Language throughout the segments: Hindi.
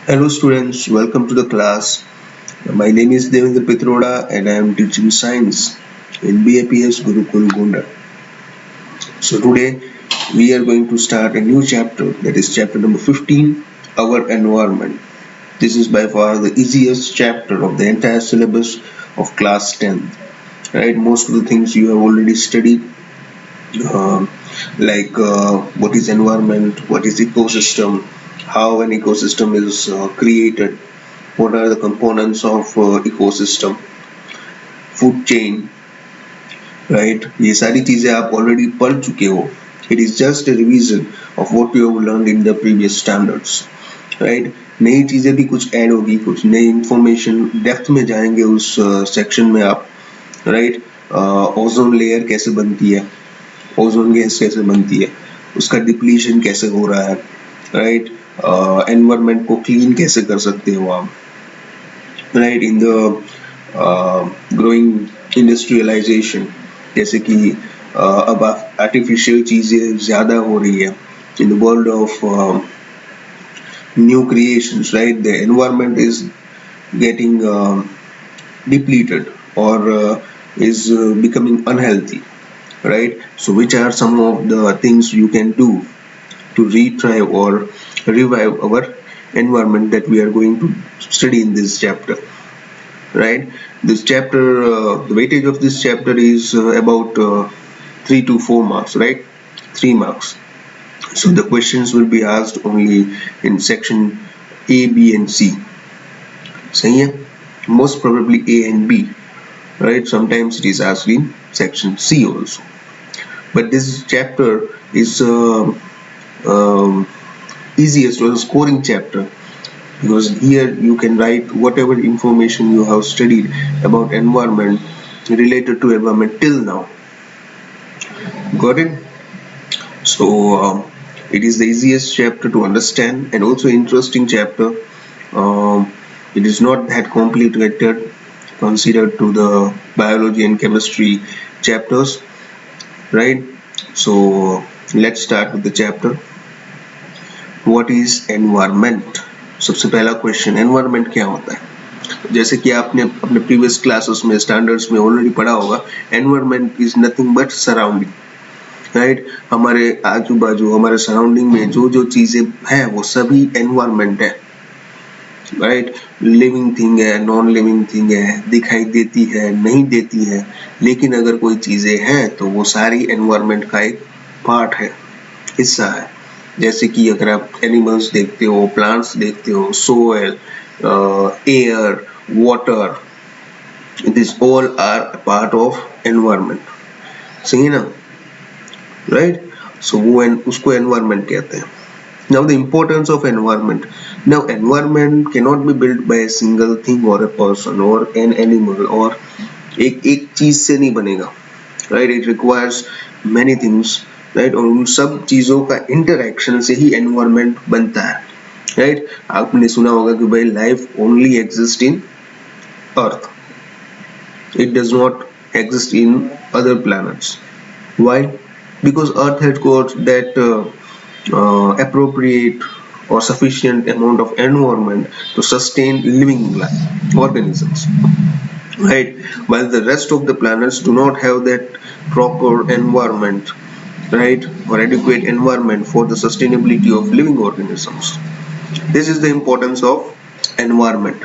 Hello students, welcome to the class. My name is Devendra Pitroda and I am teaching science in BAPS Gurukul Gonda. So today we are going to start a new chapter, that is chapter number 15, Our Environment. This is by far the easiest chapter of the entire syllabus of class 10. Right, most of the things you have already studied, uh, like what is environment, what is ecosystem, how an ecosystem is created, what are the components of ecosystem, food chain, right? ये सारी चीजें आप already पढ़ चुके हो. It is just a revision of what you have learned in the previous standards, right? नई चीजें भी कुछ ऐड होगी, कुछ नई इंफॉर्मेशन डेप्थ में जाएंगे उस सेक्शन में आप, राइट? ओजोन लेयर कैसे बनती है, ओजोन गैस कैसे बनती है, उसका डिप्लीशन कैसे हो रहा है, राइट? एनवायरनमेंट को क्लीन कैसे कर सकते हो आप, right? In the growing industrialization, जैसे कि अब आर्टिफिशियल चीजें ज्यादा हो रही है in the world of new creations, right? The environment is getting depleted or is becoming unhealthy, right? So which are some of the things you can do to retrieve or revive our environment that we are going to study in this chapter, right? This chapter, the weightage of this chapter is about 3 to 4 marks, right? 3 marks. So the questions will be asked only in section A, B and C. सही है? Most probably A and B, right? Sometimes it is asked in section C also. But this chapter is easiest or scoring chapter, because here you can write whatever information you have studied about environment, related to environment till now. Got it? So it is the easiest chapter to understand and also interesting chapter. It is not that complicated considered to the biology and chemistry chapters, right? So let's start with the chapter. What is environment? सबसे पहला क्वेश्चन, एनवायरनमेंट क्या होता है? जैसे कि आपने अपने प्रीवियस क्लासेस में स्टैंडर्ड्स में ऑलरेडी पढ़ा होगा, environment is nothing but surrounding, right? हमारे आजू बाजू, हमारे सराउंडिंग में जो जो चीजें हैं वो सभी एनवायरनमेंट है, राइट? लिविंग थिंग है, नॉन लिविंग थिंग है, दिखाई देती है, नहीं देती है, लेकिन अगर कोई चीजें हैं तो वो सारी एनवायरनमेंट का एक पार्ट है, हिस्सा है. जैसे कि अगर आप एनिमल्स देखते हो, प्लांट्स देखते हो, soil, air, water, this all are part of environment. सही है ना, राइट? सो वो उसको एनवायरनमेंट कहते हैं. Now the importance of environment. Now environment cannot be built by a single thing or a person or an animal, or एक चीज से नहीं बनेगा, right? It requires many things, right? और उन सब चीजों का इंटरेक्शन से ही एनवायरनमेंट बनता है, right? आपने सुना होगा कि भाई life only exist in earth, it does not exist in other planets. Why? Because earth has got that appropriate or sufficient amount of environment to sustain living life organisms, right? While the rest of the planets do not have that proper environment, right, or adequate environment for the sustainability of living organisms. This is the importance of environment,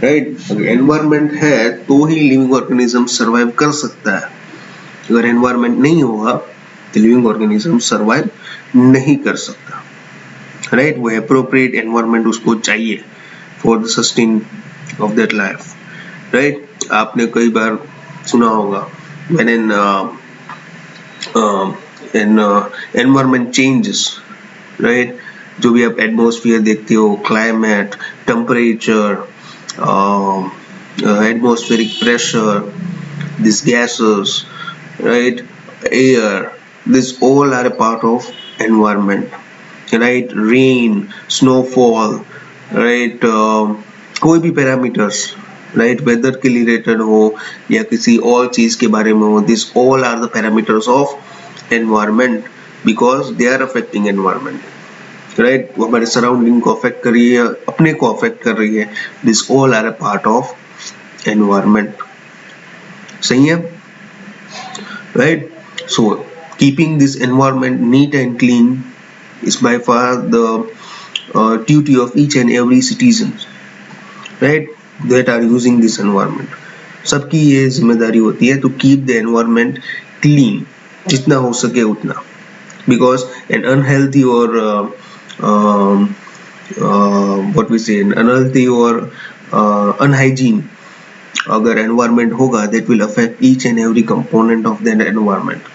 right? अगर environment है तो ही living organism survive कर सकता है. अगर environment नहीं होगा तो living organism survive नहीं कर सकता, right? वो appropriate environment उसको चाहिए for the sustain of that life, right? आपने कई बार सुना होगा when environment changes, right? जो भी आप एटमॉस्फेयर देखते हो, climate, temperature, atmospheric pressure, these gases, right, air, this all are a part of environment, right? Rain, snowfall, right? कोई भी पैरामीटर्स, right? वेदर के रिलेटेड हो या किसी और चीज के बारे में हो, this all are the parameters of environment because they are affecting environment, right, वो हमारे सराउंडिंग को अफेक्ट कर रही है, अपने को अफेक्ट कर रही है, this all are a part of environment. सही है, right. So keeping this environment neat and clean is by far the duty of each and every citizen, right, that are using this environment. सबकी ये जिम्मेदारी होती है to keep the environment clean जितना हो सके उतना, because an unhealthy or what we say, an unhealthy or unhygiene अगर environment होगा, that will affect each and every component of that environment,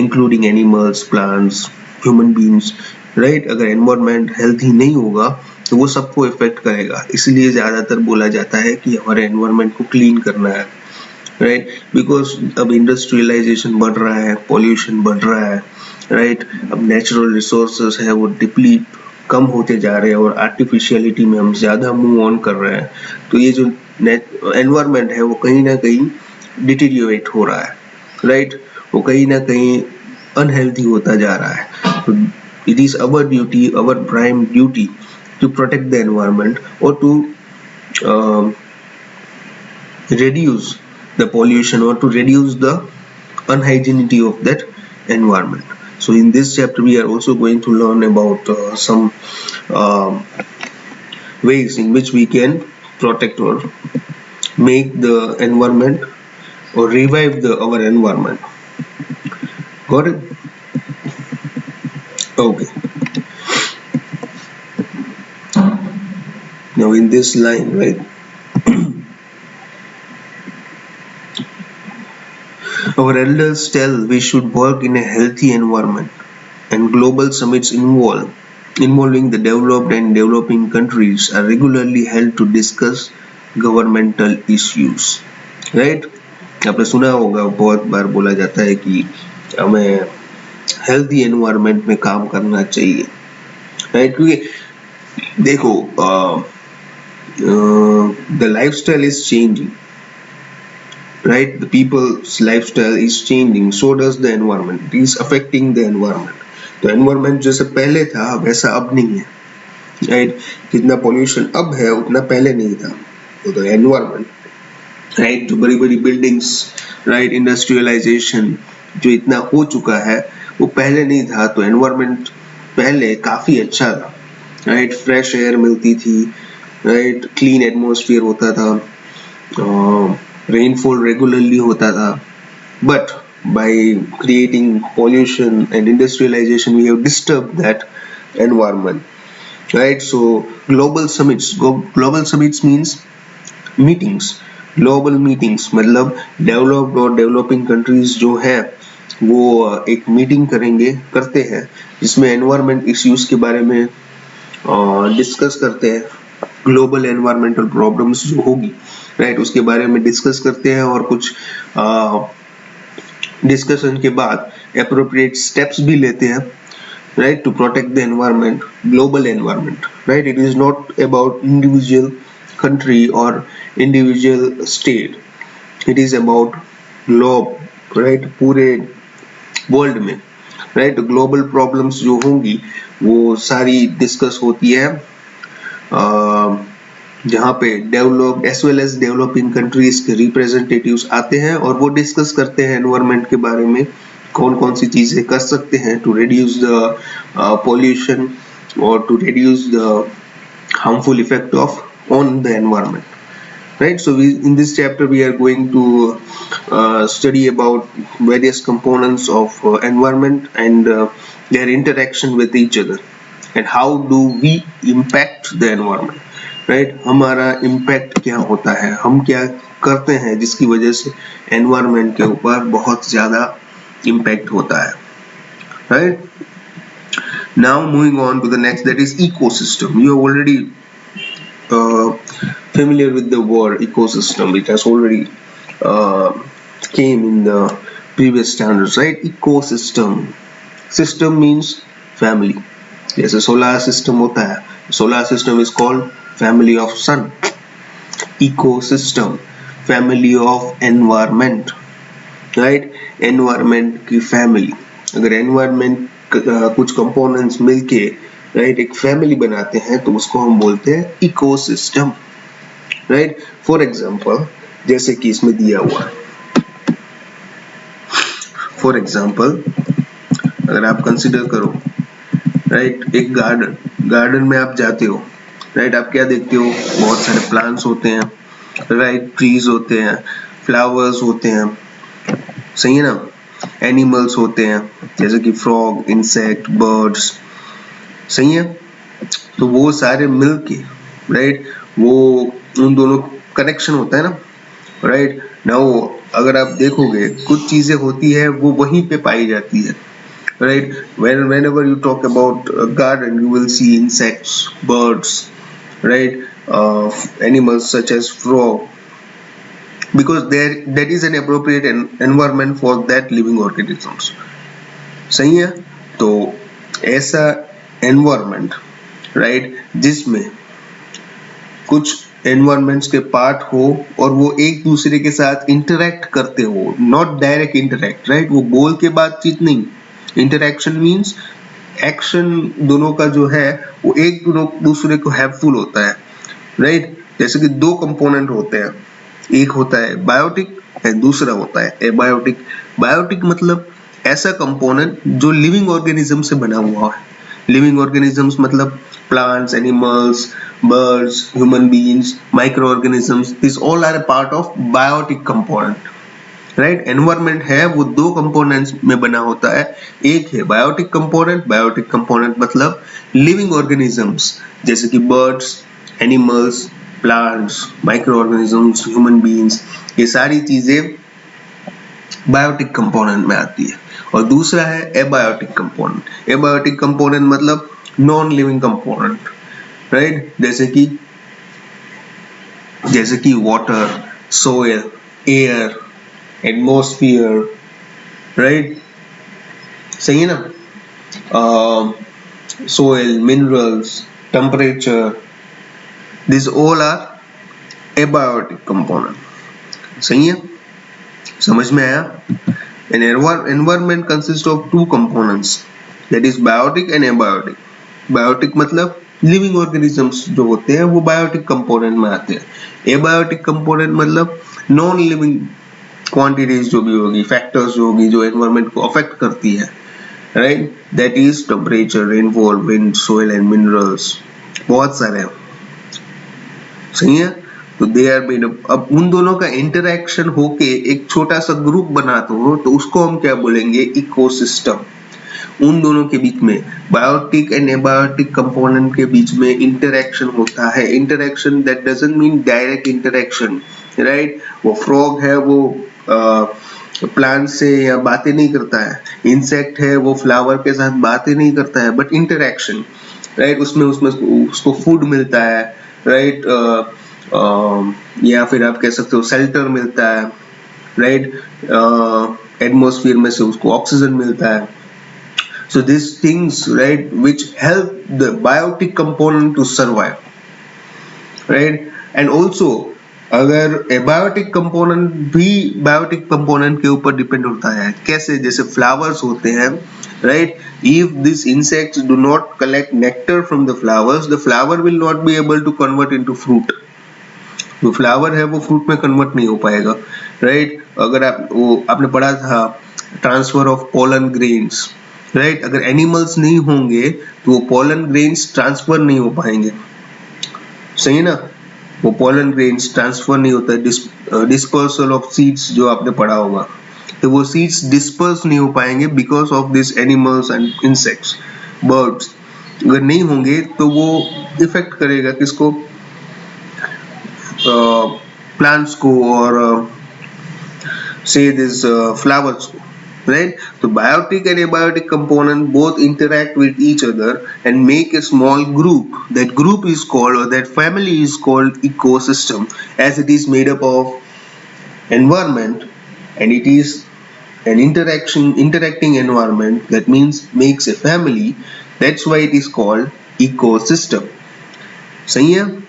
including animals, plants, human beings, right. अगर एनवायरनमेंट हेल्थी नहीं होगा तो वो सबको इफेक्ट करेगा. इसलिए ज्यादातर बोला जाता है कि हमारे एनवायरनमेंट को क्लीन करना है, राइट. बिकॉज अब इंडस्ट्रियलाइजेशन बढ़ रहा है, पॉल्यूशन बढ़ रहा है, राइट. अब नेचुरल रिसोर्सेस है वो डिप्लीट कम होते जा रहे हैं और आर्टिफिशियलिटी में हम ज्यादा मूव ऑन कर रहे हैं. तो ये जो एनवायरनमेंट है वो कहीं ना कहीं डिटीरियोरेट हो रहा है, राइट. वो कहीं ना कहीं अनहेल्थी होता जा रहा है. तो it is our duty, our prime duty to protect the environment or to reduce the pollution or to reduce the unhygienity of that environment. So in this chapter we are also going to learn about some ways in which we can protect or make the environment or revive our environment. Got it? Okay. Now in this line, right, our elders tell we should work in a healthy environment, and global summits involving the developed and developing countries are regularly held to discuss governmental issues, right. आपने सुना होगा, बहुत बार बोला जाता है कि हमें हेल्थी एनवायरनमेंट में काम करना चाहिए, राइट. क्योंकि देखो the lifestyle is changing, right. The people's lifestyle is changing, so does the environment. It is affecting the environment. तो environment जैसे पहले था वैसा अब नहीं है, right. जितना pollution अब है उतना पहले नहीं था. तो environment, right, जो बड़ी बड़ी buildings, right, industrialization जो इतना हो चुका है वो पहले नहीं था. तो environment पहले काफी अच्छा था, right. fresh air मिलती थी, right, clean atmosphere होता था, rainfall regularly होता था. But by creating pollution and industrialization we have disturbed that environment, right. So global summits means meetings. Global meetings मतलब डेवलप्ड और डेवलपिंग कंट्रीज जो है वो एक मीटिंग करते हैं जिसमें एनवायरमेंट इश्यूज के बारे में डिस्कस करते हैं. ग्लोबल एनवायरमेंटल प्रॉब्लम्स जो होगी, राइट, उसके बारे में डिस्कस करते हैं और कुछ डिस्कशन के बाद एप्रोप्रिएट स्टेप्स भी लेते हैं, right, to protect the environment, global environment, right. It is not about individual country or individual state, it is about globe, right, पूरे वर्ल्ड में, right. ग्लोबल प्रॉब्लम्स जो होंगी वो सारी डिस्कस होती है जहाँ पे developed as well as developing countries के रिप्रेजेंटेटिव्स आते हैं और वो डिस्कस करते हैं एनवायरनमेंट के बारे में, कौन कौन सी चीजें कर सकते हैं to reduce the pollution or to reduce the harmful effect of on the environment, right. So in this chapter we are going to study about various components of environment and their interaction with each other and how do we impact the environment, right. हमारा impact क्या होता है, हम क्या करते हैं जिसकी वजह से environment के ऊपर बहुत ज्यादा impact होता है, right. Now moving on to the next, that is ecosystem. You are already familiar with the word ecosystem. It has already came in the previous standards, right. Ecosystem, system means family. जैसे solar system होता है, solar system is called family of sun. Ecosystem, family of environment, right. Environment की family. अगर environment कुछ कंपोनेंट्स मिलके राइट, एक फैमिली बनाते हैं तो उसको हम बोलते हैं इकोसिस्टम, राइट। फॉर एग्जांपल जैसे कि इसमें दिया हुआ है, फॉर एग्जांपल अगर आप कंसिडर करो, राइट, एक गार्डन में आप जाते हो, राइट, आप क्या देखते हो, बहुत सारे प्लांट्स होते हैं, राइट, ट्रीज होते हैं, फ्लावर्स होते हैं, सही है ना, एनिमल्स होते हैं जैसे कि फ्रॉग, इंसेक्ट, बर्ड्स, सही है। तो वो सारे मिलके, राइट, वो उन दोनों कनेक्शन होता है ना, राइट। नाउ अगर आप देखोगे कुछ चीजें होती है वो वहीं पे पाई जाती है, right, whenever you talk about a garden you will see insects, birds, right, animals such as frog, because there that is an appropriate environment for that living organisms, सही है। तो ऐसा environment, right, जिसमें कुछ environments के पार्ट हो और वो एक दूसरे के साथ interact करते हो, not direct interact, right, वो बोल के बातचीत नहीं, interaction means एक्शन दोनों का जो है वो एक दूसरे को हेल्पफुल होता है, राइट। जैसे कि दो कंपोनेंट होते हैं, एक होता है बायोटिक एंड दूसरा होता है एबायोटिक। बायोटिक मतलब ऐसा कंपोनेंट जो लिविंग ऑर्गेनिज्म से बना हुआ है। लिविंग ऑर्गेनिजम्स मतलब plants, animals, birds, human beings, micro organisms, this all are a part of biotic component, right. Environment है वो दो कंपोनेंट्स में बना होता है, एक है बायोटिक कंपोनेंट मतलब लिविंग ऑर्गेनिजम्स जैसे कि birds, animals, plants, micro organisms, human beings, ये सारी चीजें बायोटिक कंपोनेंट में आती है। और दूसरा है एबायोटिक कंपोनेंट। एबायोटिक कंपोनेंट मतलब नॉन लिविंग कंपोनेंट, राइट, जैसे कि water, soil, air, atmosphere, right, सही है ना, soil, minerals, temperature, this all are abiotic component, सही है, समझ में आया। An environment consists of two components, that is biotic and abiotic. Biotic मतलब लिविंग ऑर्गेनिजम्स जो होते हैं वो बायोटिक कंपोनेंट में आते हैं। एबायोटिक कंपोनेंट मतलब नॉन लिविंग क्वांटिटीज जो भी होगी, फैक्टर्स जो होगी जो एनवायरनमेंट को अफेक्ट करती है, right, that is temperature, rainfall, wind, soil and minerals, बहुत सारे हैं, सही है। तो दे आर मेड अप। अब उन दोनों का इंटरेक्शन होके एक छोटा सा ग्रुप बनाते हो तो उसको हम क्या बोलेंगे, इकोसिस्टम। उन दोनों के बीच में बायोटिक एंड एबायोटिक कंपोनेंट के बीच में इंटरेक्शन होता है। Interaction that doesn't mean direct interaction, right. वो फ्रॉग है वो प्लांट से या बातें नहीं करता है, इंसेक्ट है वो फ्लावर के साथ बातें नहीं करता है, बट इंटरेक्शन, राइट, उसमें उसमें उसको फूड मिलता है, राइट, या फिर आप कह सकते हो शेल्टर मिलता है, राइट, एटमॉस्फेयर में से उसको ऑक्सीजन मिलता है। So these things, right, which help the biotic component to survive, right, and also अगर एबायोटिक कंपोनेंट भी बायोटिक कंपोनेंट के ऊपर डिपेंड होता है, कैसे, जैसे फ्लावर्स होते हैं, right, if this insects do not collect nectar from the flowers, the flower will not be able to convert into fruit. जो फ्लावर है वो फ्रूट में कन्वर्ट नहीं हो पाएगा, राइट। अगर आपने पढ़ा था transfer of pollen grains, right, अगर एनिमल्स नहीं होंगे तो वो पोलन ग्रेन्स ट्रांसफर नहीं हो पाएंगे, सही है ना। वो पोलन ग्रेन्स ट्रांसफर नहीं होता है, डिस्पर्सल ऑफ सीड्स जो आपने पढ़ा होगा, तो वो सीड्स डिस्पर्स नहीं हो पाएंगे because of this animals and insects, birds अगर नहीं होंगे तो वो इफेक्ट करेगा किसको, प्लांट्स को और say this flowers, right. So biotic and abiotic component both interact with each other and make a small group. That group is called, or that family is called ecosystem, as it is made up of environment and it is an interacting environment, that means makes a family. That's why it is called ecosystem, सही है।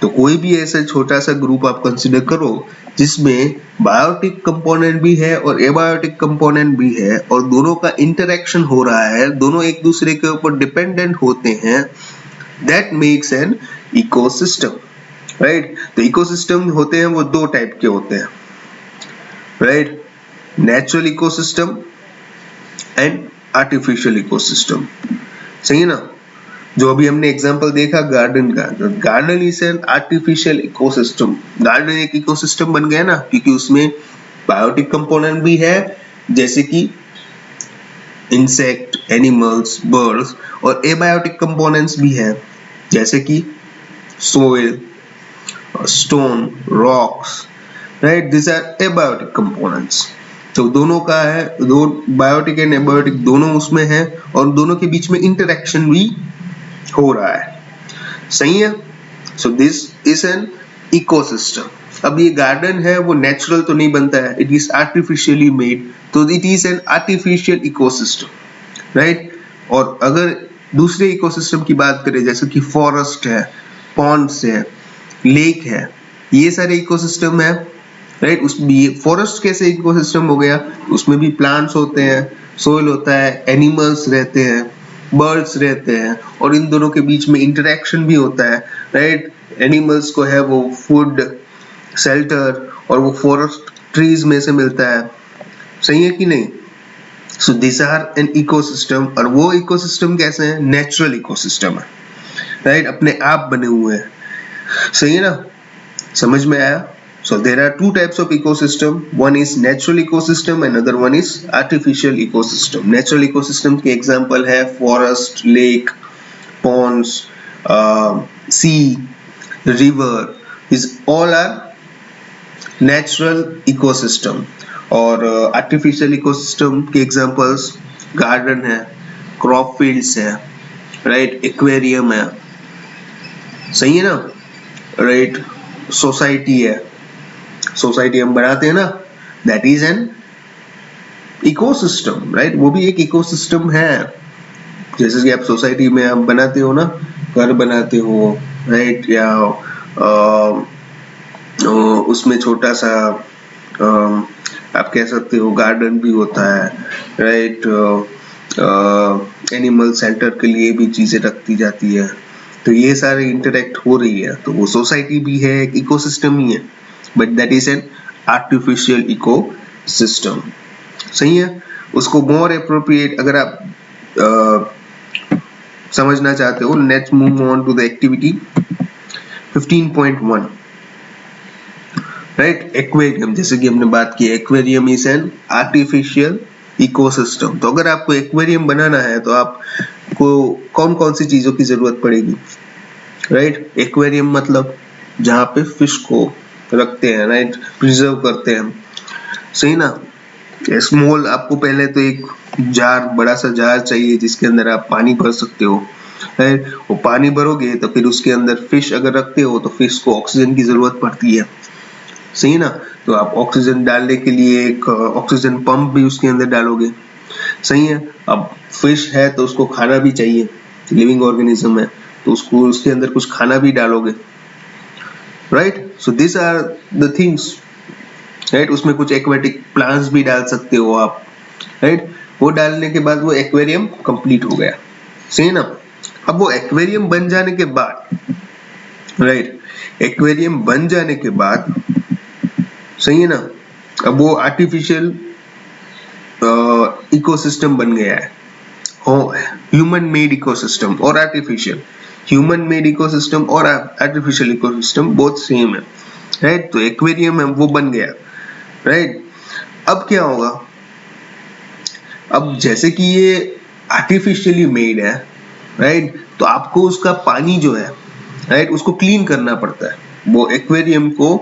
तो कोई भी ऐसा छोटा सा ग्रुप आप कंसिडर करो जिसमें बायोटिक कंपोनेंट भी है और एबायोटिक कंपोनेंट भी है और दोनों का इंटरेक्शन हो रहा है, दोनों एक दूसरे के ऊपर डिपेंडेंट होते हैं, that makes an ecosystem, right. तो इकोसिस्टम होते हैं वो दो टाइप के होते हैं, right, natural ecosystem and artificial ecosystem. सही है ना। जो अभी हमने एग्जांपल देखा गार्डन का, garden is an artificial ecosystem. Garden एक इकोसिस्टम बन गया ना, क्योंकि उसमें बायोटिक कंपोनेंट भी है जैसे कि इंसेक्ट, एनिमल्स, बर्ड्स, और एबायोटिक कंपोनेंट्स भी है जैसे कि soil, stone, rocks, right, this are abiotic components. तो दोनों का है, दो बायोटिक एंड एबायोटिक दोनों उसमें है और दोनों के बीच में इंटरेक्शन भी हो रहा है। सही है। So this is an ecosystem. अब ये गार्डन है वो नेचुरल तो नहीं बनता है, इट इज आर्टिफिशियली मेड, तो it is an artificial ecosystem, right. और अगर दूसरे इकोसिस्टम की बात करें जैसे कि फॉरेस्ट है, पॉन्ड्स है, लेक है, ये सारे इकोसिस्टम है, राइट। उसमें फॉरेस्ट कैसे इकोसिस्टम हो गया, उसमें भी प्लांट्स होते हैं, सोइल होता है, एनिमल्स रहते हैं, बर्ड्स रहते हैं, और इन दोनों के बीच में इंटरेक्शन भी होता है, राइट। एनिमल्स को है वो फूड, शेल्टर, और वो फॉरेस्ट ट्रीज में से मिलता है। सही है कि नहीं। So this are an ecosystem. और वो इकोसिस्टम कैसे है, नेचुरल इकोसिस्टम है, राइट, अपने आप बने हुए हैं। सही है ना, समझ में आया। So there are two types of ecosystem. One is natural ecosystem, another one is artificial ecosystem. Natural ecosystem के example है forest, lake, ponds, sea, river. These all are natural ecosystem. और artificial ecosystem के examples garden है, crop fields है, right, aquarium है, सही है ना, right, society है, सोसाइटी हम बनाते हैं ना, that is an ecosystem, right. वो भी एक इकोसिस्टम है। जैसे कि आप सोसाइटी में आप बनाते हो ना, घर बनाते हो, राइट, या उसमें छोटा सा आप कह सकते हो गार्डन भी होता है, राइट। एनिमल सेंटर के लिए भी चीजें रखती जाती है, तो ये सारे इंटरेक्ट हो रही है, तो वो सोसाइटी भी है, एक इकोसिस्टम ही है, but that is an artificial ecosystem। सही है। उसको more appropriate अगर आप समझना चाहते हो, let's move on to the activity 15.1, right, aquarium। जैसे कि हमने बात की, aquarium is an artificial ecosystem। तो अगर आपको aquarium बनाना है तो आपको कौन कौन सी चीजों की जरूरत पड़ेगी, राइट। aquarium मतलब जहाँ पे फिश को रखते हैं, राइट, प्रिजर्व करते हैं। सही ना। स्मॉल, आपको पहले तो एक जार, बड़ा सा जार चाहिए जिसके अंदर आप पानी भर सकते हो, राइट। वो पानी भरोगे तो फिर उसके अंदर फिश अगर रखते हो तो फिश को ऑक्सीजन की जरूरत पड़ती है। सही ना। तो आप ऑक्सीजन डालने के लिए एक ऑक्सीजन पंप भी उसके अंदर डालोगे। सही है। अब फिश है तो उसको खाना भी चाहिए, लिविंग ऑर्गेनिज्म है, तो उसको उसके अंदर कुछ खाना भी डालोगे, right. So this are the things, right. उसमें कुछ एक्वेटिक प्लांट्स भी डाल सकते हो आप, राइट। वो डालने के बाद वो एक्वेरियम कंप्लीट हो गया। सही ना। अब वो एक्वेरियम बन जाने के बाद, राइट, एक्वेरियम बन जाने के बाद, सही है ना, अब वो आर्टिफिशियल इकोसिस्टम बन गया है, ह्यूमन मेड इकोसिस्टम और आर्टिफिशियल। ह्यूमन मेड इकोसिस्टम और आर्टिफिशियल इकोसिस्टम बोथ सेम है, राइट। तो एक्वेरियम है वो बन गया, राइट। अब क्या होगा, अब जैसे कि ये आर्टिफिशियली मेड है, राइट, तो आपको उसका पानी जो है, राइट, उसको क्लीन करना पड़ता है। वो एक्वेरियम को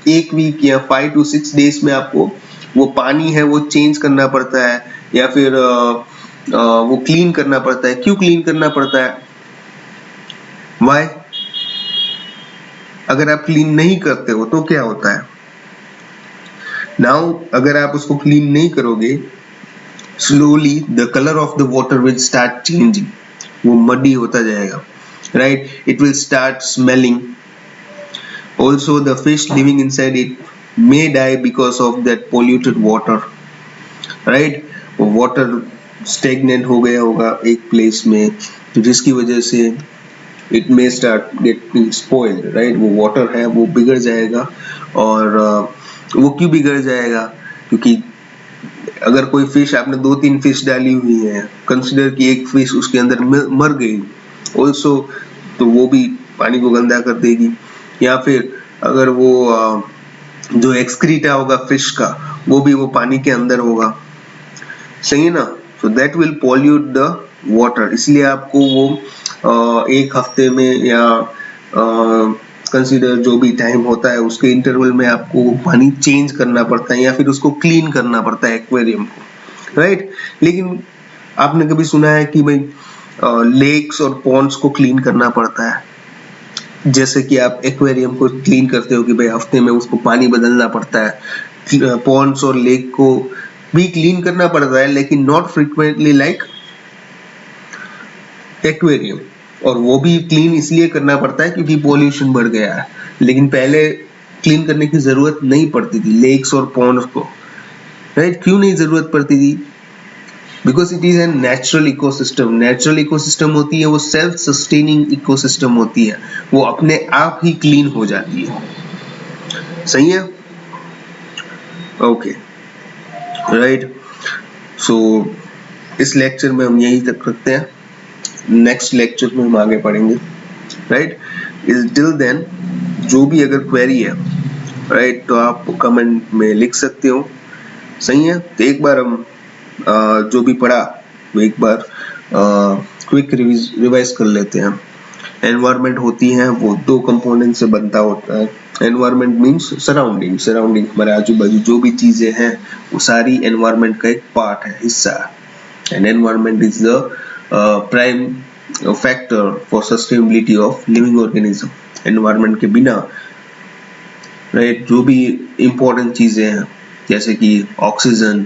1 वीक या 5 to 6 डेज में आपको वो पानी है वो चेंज करना पड़ता है, या फिर वो क्लीन करना पड़ता है। क्यों क्लीन करना पड़ता है, वाई? अगर आप क्लीन नहीं करते हो तो क्या होता है, नाउ अगर आप उसको क्लीन नहीं करोगे, slowly the colour of the water will start changing, वो मडी होता जाएगा, right. It will start smelling, Also, the fish living inside it may die because of that polluted water, right? Water stagnant हो गया होगा एक प्लेस में, तो जिसकी वजह से it may start getting spoiled, right? वो वाटर है वो बिगड़ जाएगा। और वो क्यों बिगड़ जाएगा? क्योंकि अगर कोई फिश, आपने 2-3 फिश डाली हुई है, कंसिडर कि एक फिश उसके अंदर मर गई ऑल्सो, तो वो भी पानी को गंदा कर देगी। या फिर अगर वो जो एक्सक्रीटा होगा फिश का, वो भी वो पानी के अंदर होगा, सही है ना? So that will pollute the water. इसलिए आपको वो एक हफ्ते में या कंसीडर जो भी टाइम होता है उसके इंटरवल में आपको पानी चेंज करना पड़ता है या फिर उसको क्लीन करना पड़ता है एक्वेरियम को, राइट? लेकिन आपने कभी सुना है कि भाई लेक्स और पॉन्ड्स को क्लीन करना पड़ता है? जैसे कि आप एक्वेरियम को क्लीन करते हो कि भाई हफ्ते में उसको पानी बदलना पड़ता है, पॉन्ड्स और लेक को भी क्लीन करना पड़ता है, लेकिन नॉट फ्रीक्वेंटली लाइक एक्वेरियम। और वो भी क्लीन इसलिए करना पड़ता है क्योंकि पॉल्यूशन बढ़ गया है। लेकिन पहले क्लीन करने की जरूरत नहीं पड़ती थी लेक्स और पॉन्ड्स को, राइट? क्यों नहीं जरूरत पड़ती थी? Because it is an natural ecosystem. Natural ecosystem होती है वो सेल्फ सस्टेनिंग इकोसिस्टम होती है, वो अपने आप ही क्लीन हो जाती है, सही है? Okay, right. सो इस लेक्चर में हम यही तक रखते हैं, नेक्स्ट लेक्चर में हम आगे पढ़ेंगे, राइट? टिल देन जो भी अगर क्वेरी है, राइट, तो आप कमेंट में लिख सकते हो, सही है? तो एक बार हम जो भी पढ़ा वो एक बार क्विक रिवाइज कर लेते हैं। एनवायरनमेंट होती है वो 2 कंपोनेंट से बनता होता है। एनवायरनमेंट मीन्स सराउंडिंग, सराउंडिंग हमारे आजू बाजू जो भी चीजें हैं वो सारी एनवायरनमेंट का एक पार्ट है, हिस्सा है। And environment is the prime factor for sustainability of living organism. Environment के बिना, राइट, जो भी इंपॉर्टेंट चीजें हैं जैसे कि oxygen,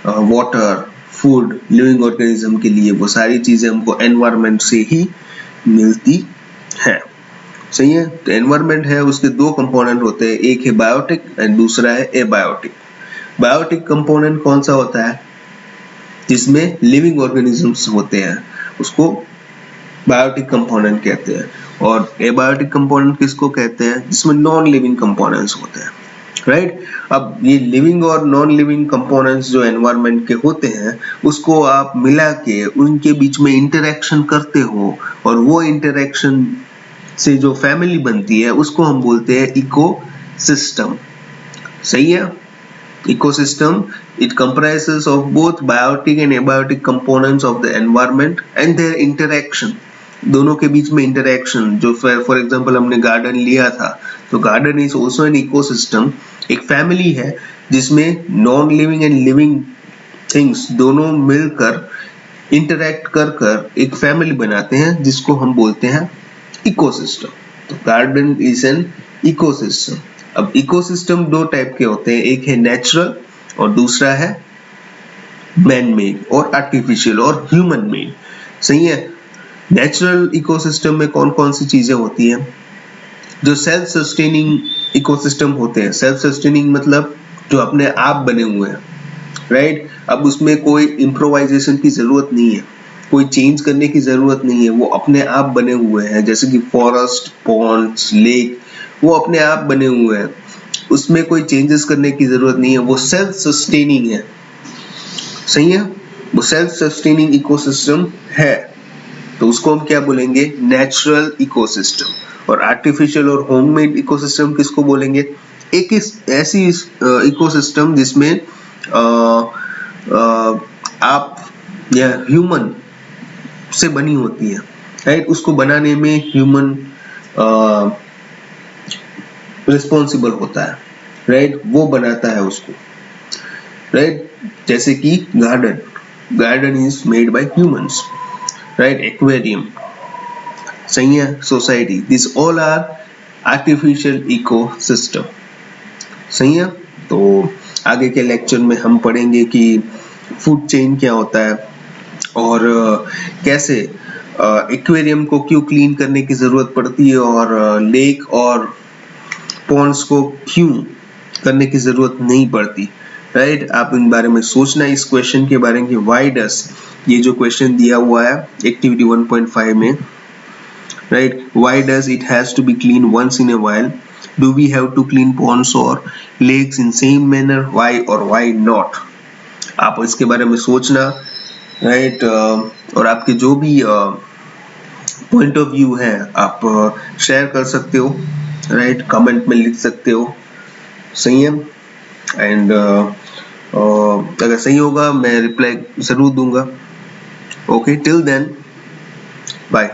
water, food, living organism के लिए, वो सारी चीजें हमको एनवायरनमेंट से ही मिलती है, सही है? तो एनवायरनमेंट है उसके 2 कंपोनेंट होते हैं, एक है बायोटिक एंड दूसरा है एबायोटिक। बायोटिक कंपोनेंट कौन सा होता है? जिसमें लिविंग ऑर्गेनिजम्स होते हैं उसको बायोटिक कंपोनेंट कहते हैं। और एबायोटिक कंपोनेंट किसको कहते हैं? जिसमें नॉन लिविंग कंपोनेंट्स होते हैं, राइट? अब ये लिविंग और नॉन लिविंग कंपोनेंट्स जो एनवायरनमेंट के होते हैं उसको आप मिला के उनके बीच में इंटरेक्शन करते हो, और वो इंटरेक्शन से जो फैमिली बनती है उसको हम बोलते हैं इकोसिस्टम, सही है? Ecosystem, it comprises of both biotic and abiotic components of the environment and their interaction. दोनों के बीच में इंटरेक्शन, जो फॉर एग्जांपल हमने गार्डन लिया था, तो garden is also an ecosystem, एक फैमिली है जिसमें non living and living things दोनों मिलकर इंटरेक्ट कर कर एक फैमिली बनाते हैं जिसको हम बोलते हैं इकोसिस्टम। तो गार्डन इज एन इकोसिस्टम। अब इकोसिस्टम 2 टाइप के होते हैं, एक है नेचुरल और दूसरा है मैन मेड और आर्टिफिशियल और ह्यूमन मेड, सही है? नेचुरल इकोसिस्टम में कौन कौन सी चीजें होती हैं? जो सेल्फ सस्टेनिंग इकोसिस्टम होते हैं। सेल्फ सस्टेनिंग मतलब जो अपने आप बने हुए हैं, राइट? अब उसमें कोई इम्प्रोवाइजेशन की जरूरत नहीं है, कोई चेंज करने की जरूरत नहीं है, वो अपने आप बने हुए हैं। जैसे कि फॉरेस्ट, पॉन्ड्स, लेक, वो अपने आप बने हुए हैं, उसमें कोई चेंजेस करने की जरूरत नहीं है, वो सेल्फ सस्टेनिंग है, सही है? वो सेल्फ सस्टेनिंग इकोसिस्टम है, तो उसको हम क्या बोलेंगे? Natural ecosystem. और आर्टिफिशियल और होममेड इकोसिस्टम किसको बोलेंगे? एक ऐसी इकोसिस्टम जिसमें आप या ह्यूमन से बनी होती है, राइट? उसको बनाने में ह्यूमन रिस्पॉन्सिबल होता है, राइट? वो बनाता है उसको, राइट? जैसे कि garden is made by humans, right? Aquarium, सही है? Society, this all are artificial ecosystem, सही है? तो आगे के लेक्चर में हम पढ़ेंगे कि फूड चेन क्या होता है और कैसे एक्वेरियम को क्यों क्लीन करने की जरूरत पड़ती है, और लेक और पॉन्ड्स को क्यों करने की जरूरत नहीं पड़ती, राइट। आप इन बारे में सोचना, इस क्वेश्चन के बारे में, व्हाई डस, ये जो क्वेश्चन दिया हुआ है एक्टिविटी 1.5 में, right, why does it has to be clean once in a while, do we have to clean ponds और lakes in same manner, why और व्हाई नॉट। आप इसके बारे में सोचना, राइट, और आपके जो भी पॉइंट ऑफ व्यू है आप शेयर कर सकते हो, राइट, कमेंट में लिख सकते हो, सही है। एंड अगर सही होगा मैं रिप्लाई जरूर दूंगा। Okay, till then bye.